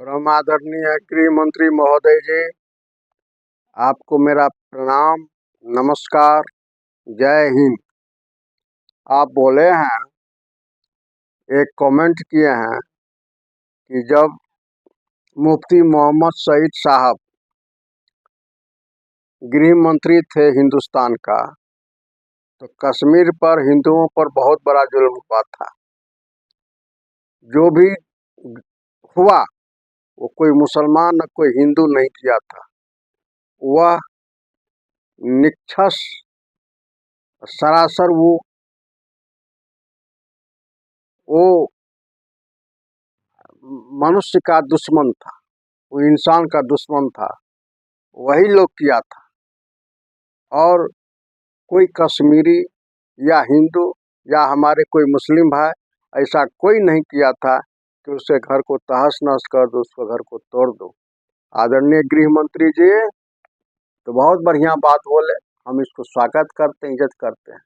परम आदरणीय गृह मंत्री महोदय जी, आपको मेरा प्रणाम, नमस्कार, जय हिंद। आप बोले हैं, एक कमेंट किए हैं कि जब मुफ्ती मोहम्मद सईद साहब गृह मंत्री थे हिंदुस्तान का, तो कश्मीर पर हिंदुओं पर बहुत बड़ा जुल्म हुआ था। जो भी हुआ वो कोई मुसलमान न कोई हिंदू नहीं किया था। वह निक्षस सरासर वो मनुष्य का दुश्मन था, वो इंसान का दुश्मन था। वही लोग किया था। और कोई कश्मीरी या हिंदू या हमारे कोई मुस्लिम भाई ऐसा कोई नहीं किया था कि उसके घर को तहस नहस कर दो, उसके घर को तोड़ दो। आदरणीय गृह मंत्री जी तो बहुत बढ़िया बात बोले, हम इसको स्वागत करते हैं, इज्जत करते हैं।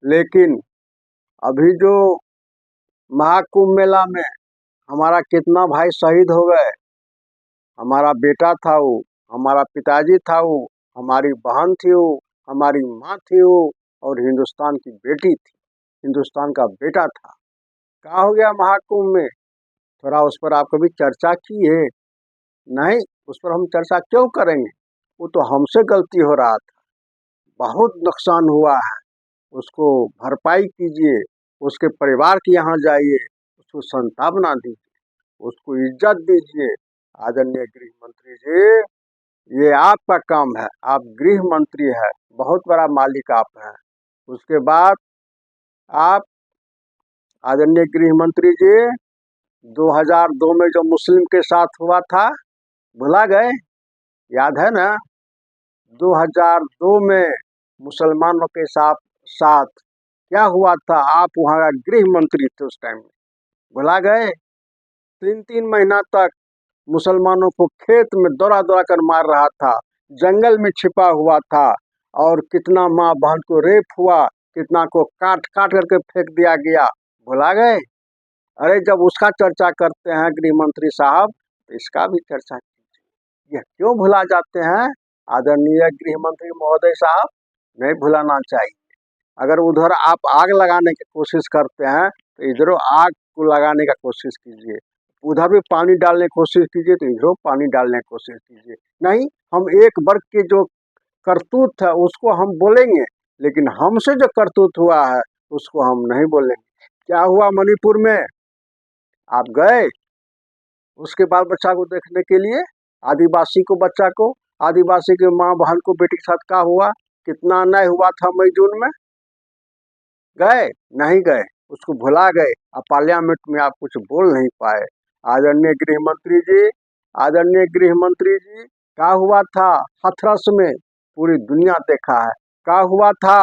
लेकिन अभी जो महाकुंभ मेला में हमारा कितना भाई शहीद हो गए, हमारा बेटा था वो, हमारा पिताजी था वो, हमारी बहन थी वो, हमारी माँ थी वो, और हिंदुस्तान की बेटी थी, हिंदुस्तान का बेटा था। क्या हो गया महाकुंभ में? थोड़ा उस पर आप कभी चर्चा की है? नहीं, उस पर हम चर्चा क्यों करेंगे? वो तो हमसे गलती हो रहा था, बहुत नुकसान हुआ है, उसको भरपाई कीजिए, उसके परिवार के यहाँ जाइए, उसको सांत्वना दीजिए, उसको इज्जत दीजिए। आदरणीय गृह मंत्री जी, ये आपका काम है, आप गृह मंत्री है, बहुत बड़ा मालिक आप हैं। उसके बाद आप आदरणीय गृह मंत्री जी 2002 में जो मुस्लिम के साथ हुआ था, भुला गए? याद है ना? 2002 में मुसलमानों के साथ क्या हुआ था? आप वहाँ का गृह मंत्री थे उस टाइम में, भुला गए? 3-3 महीना तक मुसलमानों को खेत में दौड़ा दौड़ा कर मार रहा था, जंगल में छिपा हुआ था, और कितना माँ बहन को रेप हुआ, कितना को काट काट करके फेंक दिया गया। भुला गए? अरे जब उसका चर्चा करते हैं गृह मंत्री साहब, तो इसका भी चर्चा कीजिए। यह क्यों भुला जाते हैं? आदरणीय गृह मंत्री महोदय साहब, नहीं भुलाना चाहिए। अगर उधर आप आग लगाने की कोशिश करते हैं तो इधरों आग को लगाने का कोशिश कीजिए, उधर भी पानी डालने की कोशिश कीजिए तो इधरों पानी डालने की कोशिश कीजिए। नहीं, हम एक वर्ग के जो करतूत है उसको हम बोलेंगे, लेकिन हमसे जो करतूत हुआ है उसको हम नहीं बोलेंगे। क्या हुआ मणिपुर में? आप गए उसके बाल बच्चा को देखने के लिए? आदिवासी को बच्चा को, आदिवासी के माँ बहन को, बेटी के साथ क्या हुआ? कितना अन्याय हुआ था मई जून में? गए? नहीं गए, उसको भुला गए। अब पार्लियामेंट में आप कुछ बोल नहीं पाए। आदरणीय गृह मंत्री जी, आदरणीय गृह मंत्री जी, क्या हुआ था हथरस में? पूरी दुनिया देखा है। क्या हुआ था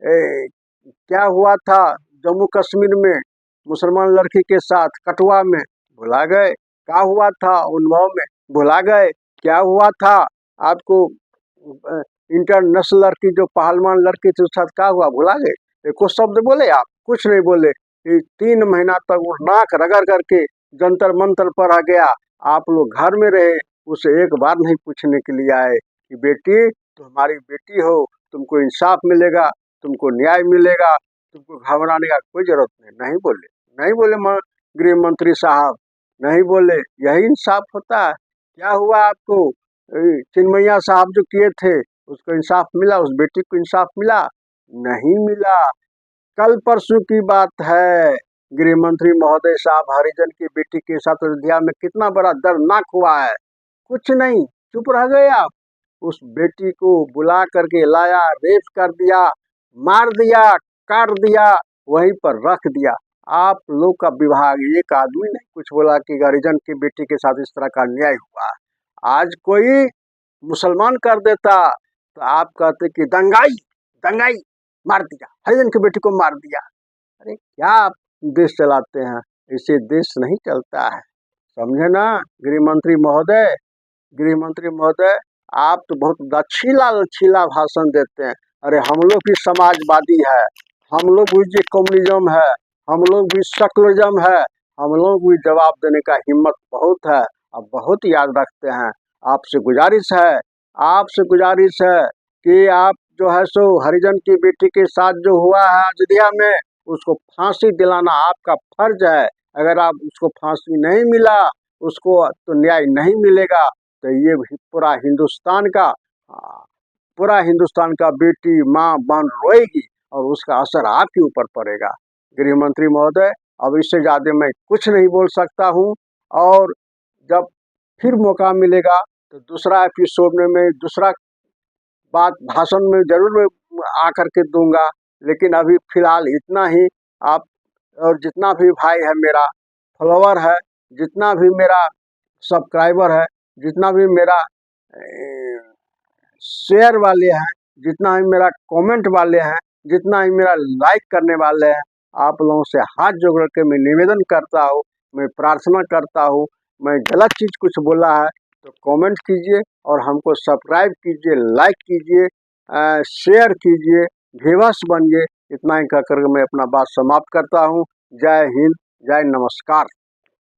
क्या हुआ था जम्मू कश्मीर में मुसलमान लड़की के साथ कठुआ में? भुला गए। क्या हुआ था उन्नाव में? भुला गए। क्या हुआ था आपको इंटरनेशनल लड़की, जो पहलवान लड़की थी, उसके साथ क्या हुआ? भुला गए। एको शब्द बोले आप? कुछ नहीं बोले। ये 3 महीना तक वो नाक रगड़ करके जंतर मंतर पर आ गया। आप लोग घर में रहे, उसे एक बार नहीं पूछने के लिए आए कि बेटी तुम हमारी बेटी हो, तुमको इंसाफ मिलेगा, तुमको न्याय मिलेगा, तुमको घबराने का कोई जरूरत नहीं। नहीं बोले, नहीं बोले गृह मंत्री साहब, नहीं बोले। यही इंसाफ होता है? क्या हुआ आपको? चिन्मैया साहब जो किए थे उसको इंसाफ मिला? उस बेटी को इंसाफ मिला? नहीं मिला। कल परसों की बात है, गृह मंत्री महोदय साहब, हरिजन की बेटी के साथ अयोध्या में कितना बड़ा दर्दनाक हुआ है। कुछ नहीं, चुप रह गए आप। उस बेटी को बुला करके लाया, रेप कर दिया, मार दिया, काट दिया, वहीं पर रख दिया। आप लोग का विभाग, एक आदमी ने कुछ बोला कि हरिजन की बेटी के साथ इस तरह का अन्याय हुआ। आज कोई मुसलमान कर देता तो आप कहते कि दंगाई, दंगाई, मार दिया, हरिजन की बेटी को मार दिया। अरे क्या आप देश चलाते हैं? इससे देश नहीं चलता है, समझे ना गृह मंत्री महोदय? गृह मंत्री महोदय, आप तो बहुत लचीला लचीला भाषण देते हैं। अरे हम लोग भी समाजवादी है, हम लोग भी जो कम्युनिज्म है, हम लोग भी सेकुलरिज्म है, हम लोग भी जवाब देने का हिम्मत बहुत है। अब बहुत याद रखते हैं। आपसे गुजारिश है कि आप जो है सो हरिजन की बेटी के साथ जो हुआ है अयोध्या में, उसको फांसी दिलाना आपका फर्ज है। अगर आप उसको फांसी नहीं मिला, उसको तो न्याय नहीं मिलेगा, तो ये पूरा हिंदुस्तान का बेटी माँ बहन रोएगी और उसका असर आपके ऊपर पड़ेगा। गृह मंत्री महोदय, अब इससे ज़्यादा मैं कुछ नहीं बोल सकता हूँ। और जब फिर मौका मिलेगा तो दूसरा एपिसोड में मैं दूसरा बात भाषण में ज़रूर मैं आकर के दूंगा। लेकिन अभी फ़िलहाल इतना ही। आप और जितना भी भाई है मेरा फॉलोवर है, जितना भी मेरा सब्सक्राइबर है, जितना भी मेरा शेयर वाले हैं, जितना ही मेरा कमेंट वाले हैं, जितना ही मेरा लाइक करने वाले हैं, आप लोगों से हाथ जोड़ के मैं निवेदन करता हूँ, मैं प्रार्थना करता हूँ। मैं गलत चीज़ कुछ बोला है तो कमेंट कीजिए और हमको सब्सक्राइब कीजिए, लाइक कीजिए, शेयर कीजिए, व्यूअर्स बनिए। इतना ही कहकर मैं अपना बात समाप्त करता हूँ। जय हिंद, जय नमस्कार।